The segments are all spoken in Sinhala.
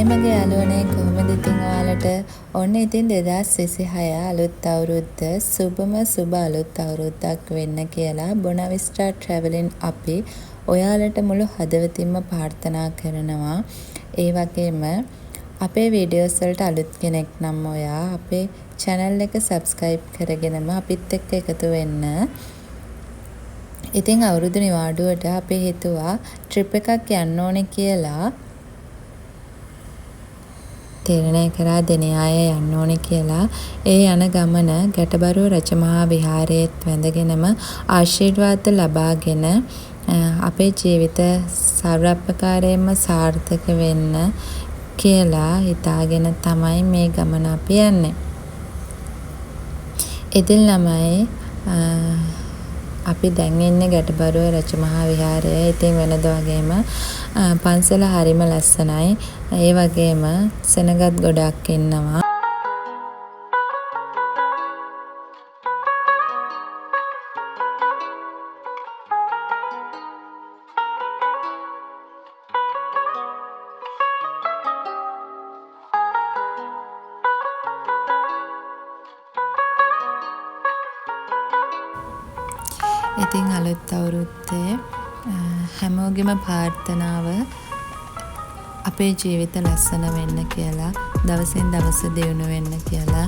මගේ යාළුවනේ කොහොමද ඉතින් ඔයාලට ඔන්න ඉතින් 2026 අලුත් අවුරුද්ද සුබ අලුත් අවුරුද්දක් වෙන්න කියලා බොනවිස්ටා ට්‍රැවලින් අපි ඔයාලට මුළු හදවතින්ම ප්‍රාර්ථනා කරනවා. ඒ වගේම අපේ වීඩියෝස් වලට අලුත් කෙනෙක් නම් ඔයා අපේ channel එක subscribe කරගෙනම අපිත් එක්ක එකතු වෙන්න. ඉතින් අවුරුදු නිවාඩුවට අපි හිතුවා ට්‍රිප් එකක් යන්න ඕනේ කියලා. තීරණය කරා දෙනියාය යන්න ඕනේ කියලා. ඒ යන ගමන ගැටබරුව රජමහා විහාරයේත් වැඳගෙනම ආශිර්වාද ලබාගෙන අපේ ජීවිත සර්වප්‍රකාරයෙන්ම සාර්ථක වෙන්න කියලා හිතාගෙන තමයි මේ ගමන අපි යන්නේ. ඉතින් ළමයි අපි දැන් ඉන්නේ ගැටබරුව රජමහා විහාරය. ඉතින් වෙනද වගේම පන්සල හරිම ලස්සනයි. ඒ වගේම සෙනගත් ගොඩක් ඉන්නවා. ඉතින් අලුත් අවුරුද්දේ හැමෝගෙම ප්‍රාර්ථනාව අපේ ජීවිත ලස්සන වෙන්න කියලා, දවසින් දවස දියුණු වෙන්න කියලා.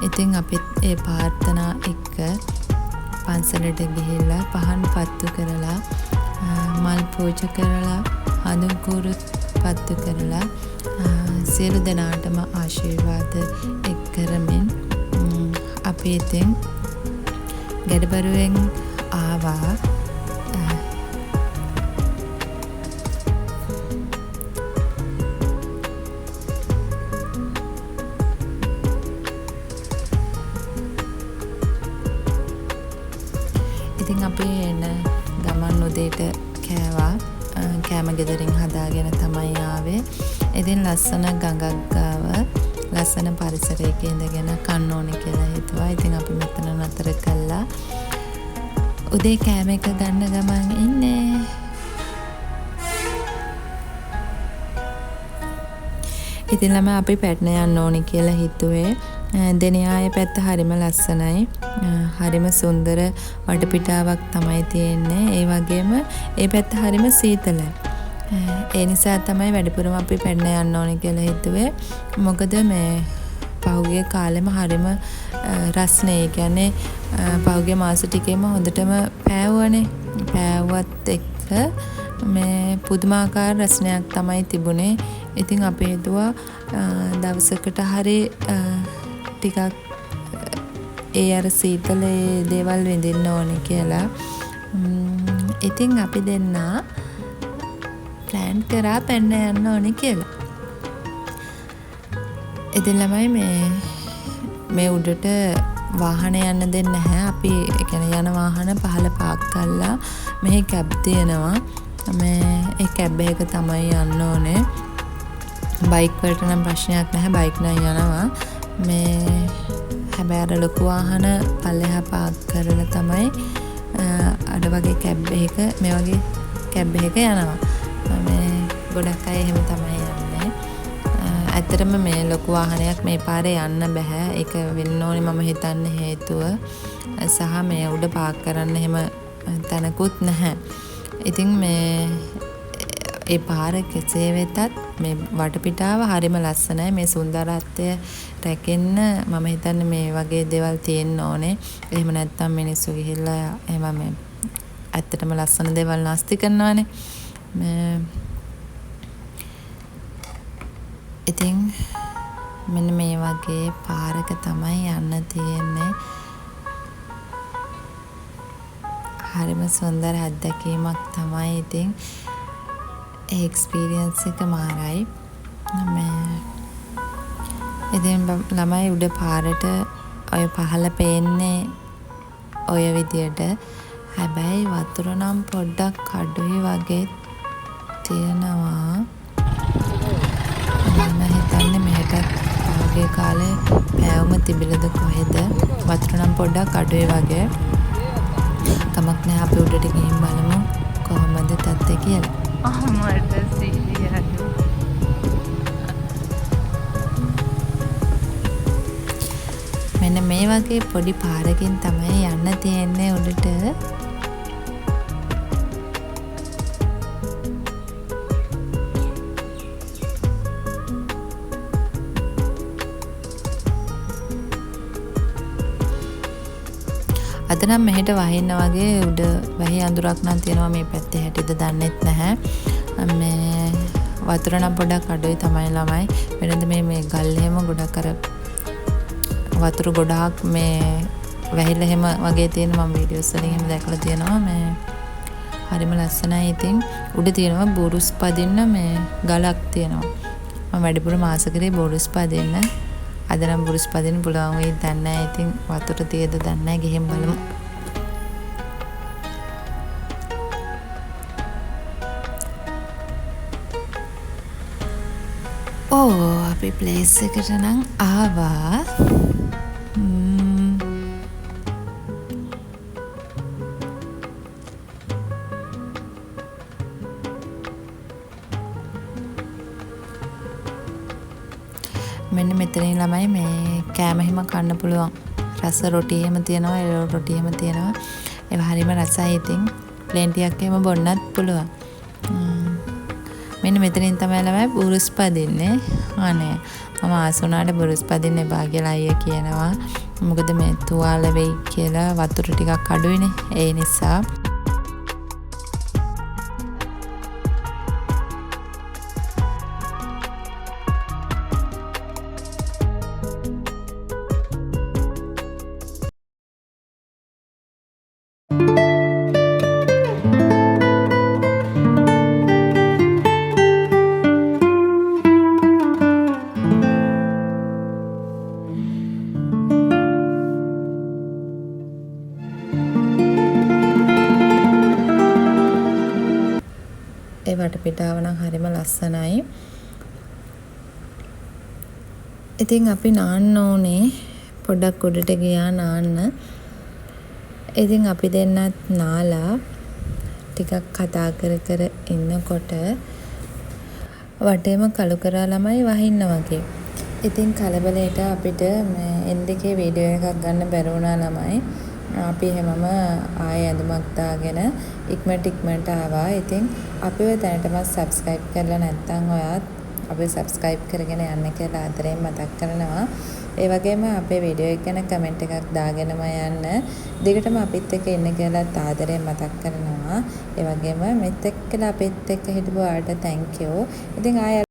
ඉතින් අපිත් ඒ ප්‍රාර්ථනා එක්ක පන්සලට ගිහිල්ලා පහන් පත්තු කරලා මල් පූජා කරලා හඳුන් කුරු පත්තු කරලා සියලු දෙනාටම ආශිර්වාද එක් කරමින් අපි ඉතින් ගැටබරුවෙන් ආවා. ඉතින් අපි එන ගමන් උදේට කෑවා. කෑම ගෙදරින් හදාගෙන තමයි ආවේ. ඉතින් ලස්සන ගඟක් ගාව ලස්සන පරිසරයක ඉඳගෙන කන්න ඕනේ කියලා හිතුවා. ඉතින් අපි මෙතන නතර කළා. උදේ කෑම එක ගන්න ගමන් ඉන්නේ. ඉතින් ළමයි අපි පැටන යන්න ඕනේ කියලා හිතුවේ. දෙනියායේ පැත්ත හරිම ලස්සනයි. හරිම සුන්දර වටපිටාවක් තමයි තියෙන්නේ. ඒ වගේම ඒ පැත්ත හරිම සීතලයි. ඒ නිසා තමයි වැඩිපුරම අපි පැටන යන්න ඕනේ කියලා හිතුවේ. මොකද මේ පහුගිය කාලෙම හරිම රස්නේ. ඒ කියන්නේ පහුගිය මාස ටිකේම හොඳටම පෑවුවනේ. පෑවුවත් එක්ක මේ පුදුමාකාර රස්නයක් තමයි තිබුණේ. ඉතින් අපි හිතුවා දවසකට හරි ටිකක් ඒ අර සීතලේ දේවල් විඳින්න ඕනේ කියලා. ඉතින් අපි දෙන්නා ප්ලෑන් කරා පැන්න යන්න ඕනේ කියලා. ඉතින් ළමයි මේ උඩට වාහන යන්න දෙන්නේ නැහැ. අපි ඒ කියන්නේ යන වාහන පහළ පාක් කරලා මෙහි කැබ් තියෙනවා. ඒ කැබ් එක තමයි යන්න ඕනේ. බයික් වලට නම් ප්‍රශ්නයක් නැහැ. බයික් නම් යනවා. හැබැයි අර ලොකු වාහන පල්ලෙහා පාක් කරලා තමයි අර වගේ කැබ් එකක මේ වගේ කැබ් එකක යනවා. ගොඩක් අය එහෙම තමයි යන්නේ. ඇත්තටම මේ ලොකු වාහනයක් මේ පාරේ යන්න බෑ. ඒක වෙන්න ඕනේ මම හිතන්නේ හේතුව. සහ මේ උඩ පාක් කරන්න එහෙම තැනකුත් නැහැ. ඉතින් ඒ පාර කෙසේ වෙතත් මේ වටපිටාව හරිම ලස්සනයි. මේ සුන්දරත්වය රැකෙන්න මම හිතන්නේ මේ වගේ දේවල් තියෙන්න ඕනේ. එහෙම නැත්නම් මිනිස්සු ගිහිල්ලා එහෙම මේ ඇත්තටම ලස්සන දේවල් නැස්ති කරනවානේ. ඉතින් මෙන්න මේ වගේ පාරක තමයි යන්න තියෙන්නේ. හරිම සුන්දර අත්දැකීමක් තමයි. ඉතින් ඒ එක්ස්පීරියන්ස් එක මාරයි. ඉතින් ළමයි උඩ පාරට ඔය පහළ පේන්නේ ඔය විදියට. හැබැයි වතුර නම් පොඩ්ඩක් අඩුයි වගේ තියෙනවා. මම හිතන්නේ මෙහෙට පහුගිය කාලේ පෑවුම තිබිලද කොහෙද. වතුර නම් පොඩ්ඩක් අඩුයි වගේ. කමක් නැහැ අපි උඩට ගිහින් බලමු කොහොමද තත්ත්වය කියලා. මට සීලිය මෙන්න මේ වගේ පොඩි පාරකින් තමයි යන්න තියෙන්නේ උඩට. අද නම් මෙහෙට වහින්න වගේ උඩ වැහි අඳුරක් නම් තියෙනවා මේ පැත්තේ හැටිද දන්නෙත් නැහැ. මේ වතුර නම් පොඩක් අඩුයි තමයි ළමයි. වෙනද මේ ගල් එහෙම ගොඩක් අර වතුර ගොඩාක් මේ වැහිලා එහෙම වගේ තියෙන මම වීඩියෝස් වලින් එහෙම දැකලා තියෙනවා. මේ හරිම ලස්සනයි. ඉතින් උඩ තියෙනවා බෝරුස් පදින්න මේ ගලක් තියෙනවා. මම වැඩිපුර මාස කරේ බෝරුස් පදින්න. අද නම් බෝරුස් පදින්න පුළුවන් වෙයි දන්නේ නැහැ. ඉතින් වතුර තියෙද දන්නේ නැහැ. ගිහින් බලමු. අපි ප්ලේස් එකට නම් ආවා. මෙන්න මෙතනින් ළමයි මේ කෑම හිම කන්න පුළුවන්. රස රොටි එහෙම තියෙනවා, එළවලු රොටි එහෙම තියෙනවා. ඒවා හරිම රසයි. ඉතින් ප්ලේන් ටිකක් එහෙම බොන්නත් පුළුවන්. මෙන්න මෙතනින් තමයි ළමයි බුරුස් පදින්නේ. අනේ මම ආසුණාට බුරුස් පදින්න එපා කියලා අයියා කියනවා. මොකද මේ තුවාල වෙයි කියලා වතුර ටිකක් අඩුයිනේ. ඒ නිසා ඒ වටපිටාව නම් හරිම ලස්සනයි. ඉතින් අපි නාන්න ඕනේ. පොඩක් උඩට ගියා නාන්න. ඉතින් අපි දෙන්නත් නාලා ටිකක් කතා කර ඉන්නකොට වටේම කළු කරා ළමයි වහින්න වගේ. ඉතින් කලබලයට අපිට මේ N2 වීඩියෝ එකක් ගන්න බැරි වුණා ළමයි. අපි හැමම ආයෙ ඇඳුමක් දාගෙන ඉක්මනට ආවා. ඉතින් අපිව දැනටම subscribe කරලා නැත්නම් ඔයාත් අපිව subscribe කරගෙන යන්න කියලා ආදරයෙන් මතක් කරනවා. ඒ වගේම අපේ වීඩියෝ එක ගැන කමෙන්ට් එකක් දාගෙනම යන්න. දිගටම අපිත් එක්ක ඉන්න කියලා ආදරයෙන් මතක් කරනවා. ඒ වගේම මෙත් එක්කලා අපිත් එක්ක හිටපු ආට thank you. ඉතින් ආයෙ